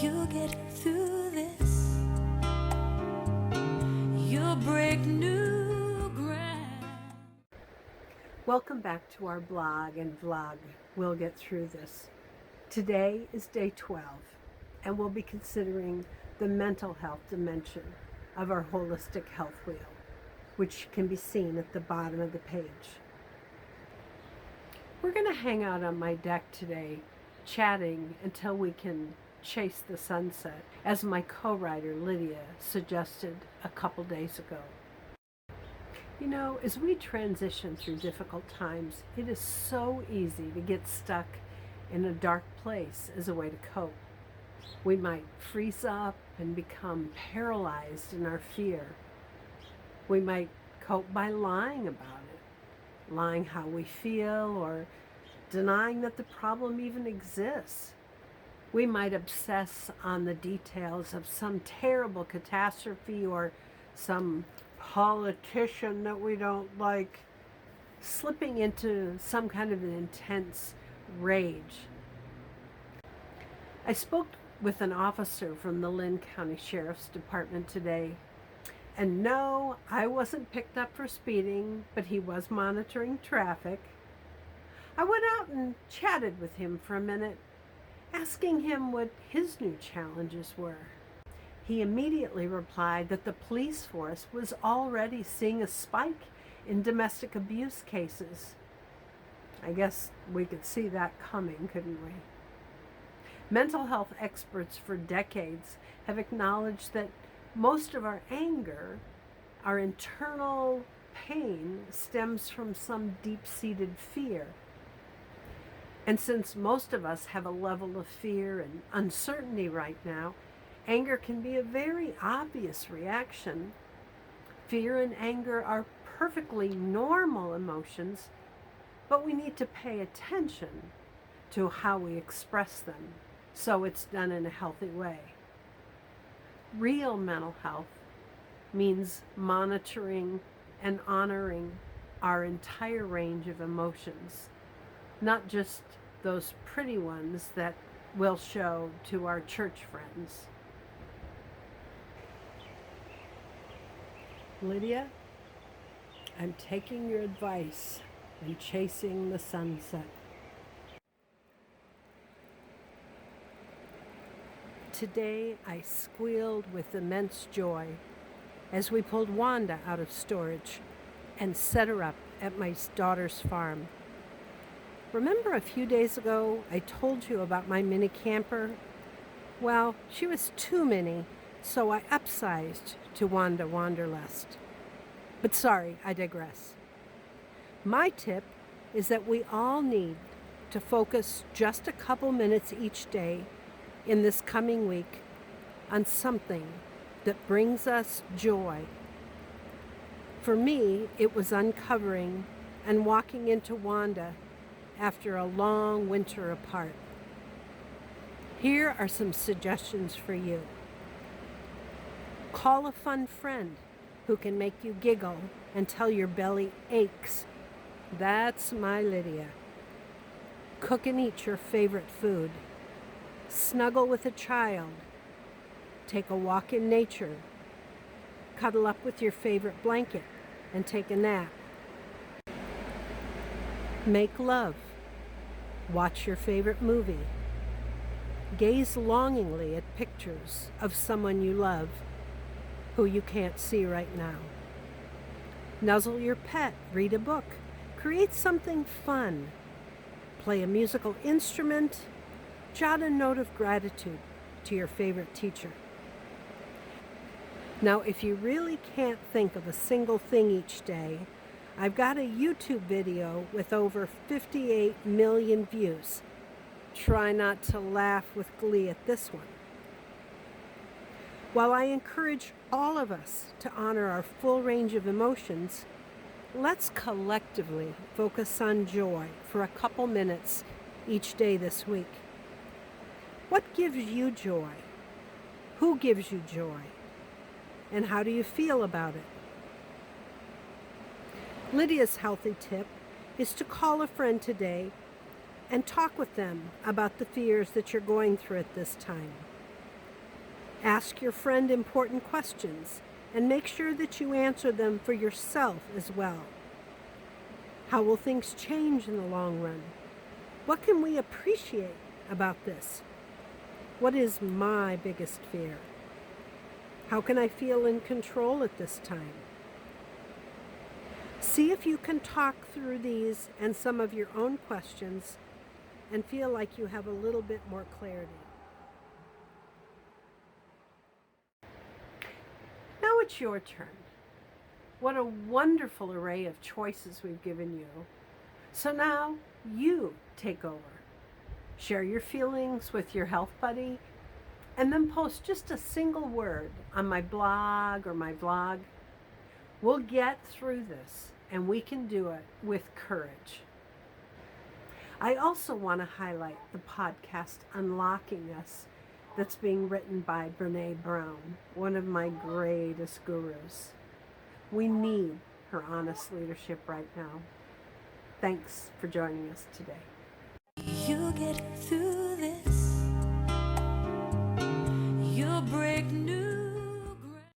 You'll get through this. You'll break new ground. Welcome back to our blog and vlog, We'll Get Through This. Today is day 12, and we'll be considering the mental health dimension of our holistic health wheel, which can be seen at the bottom of the page. We're going to hang out on my deck today, chatting until we can chase the sunset, as my co-writer Lydia suggested a couple days ago. You know, as we transition through difficult times, it is so easy to get stuck in a dark place as a way to cope. We might freeze up and become paralyzed in our fear. We might cope by lying about it, lying how we feel, or denying that the problem even exists. We might obsess on the details of some terrible catastrophe or some politician that we don't like, slipping into some kind of an intense rage. I spoke with an officer from the Lynn County Sheriff's Department today, and no, I wasn't picked up for speeding, but he was monitoring traffic. I went out and chatted with him for a minute, asking him what his new challenges were. He immediately replied that the police force was already seeing a spike in domestic abuse cases. I guess we could see that coming, couldn't we? Mental health experts for decades have acknowledged that most of our anger, our internal pain, stems from some deep-seated fear. And since most of us have a level of fear and uncertainty right now, anger can be a very obvious reaction. Fear and anger are perfectly normal emotions, but we need to pay attention to how we express them so it's done in a healthy way. Real mental health means monitoring and honoring our entire range of emotions, not just those pretty ones that we'll show to our church friends. Lydia, I'm taking your advice and chasing the sunset. Today I squealed with immense joy as we pulled Wanda out of storage and set her up at my daughter's farm. Remember a few days ago I told you about my mini camper? Well, she was too mini, so I upsized to Wanda Wanderlust. But sorry, I digress. My tip is that we all need to focus just a couple minutes each day in this coming week on something that brings us joy. For me, it was uncovering and walking into Wanda after a long winter apart. Here are some suggestions for you. Call a fun friend who can make you giggle until your belly aches. That's my Lydia. Cook and eat your favorite food. Snuggle with a child. Take a walk in nature. Cuddle up with your favorite blanket and take a nap. Make love. Watch your favorite movie. Gaze longingly at pictures of someone you love who you can't see right now. Nuzzle your pet, read a book, create something fun, play a musical instrument, jot a note of gratitude to your favorite teacher. Now, if you really can't think of a single thing each day, I've got a YouTube video with over 58 million views. Try not to laugh with glee at this one. While I encourage all of us to honor our full range of emotions, let's collectively focus on joy for a couple minutes each day this week. What gives you joy? Who gives you joy? And how do you feel about it? Lydia's healthy tip is to call a friend today and talk with them about the fears that you're going through at this time. Ask your friend important questions and make sure that you answer them for yourself as well. How will things change in the long run? What can we appreciate about this? What is my biggest fear? How can I feel in control at this time? See if you can talk through these and some of your own questions and feel like you have a little bit more clarity. Now it's your turn. What a wonderful array of choices we've given you. So now you take over. Share your feelings with your health buddy and then post just a single word on my blog or my vlog. We'll get through this and we can do it with courage. I also want to highlight the podcast Unlocking Us that's being written by Brene Brown, one of my greatest gurus. We need her honest leadership right now. Thanks for joining us today. You get through this.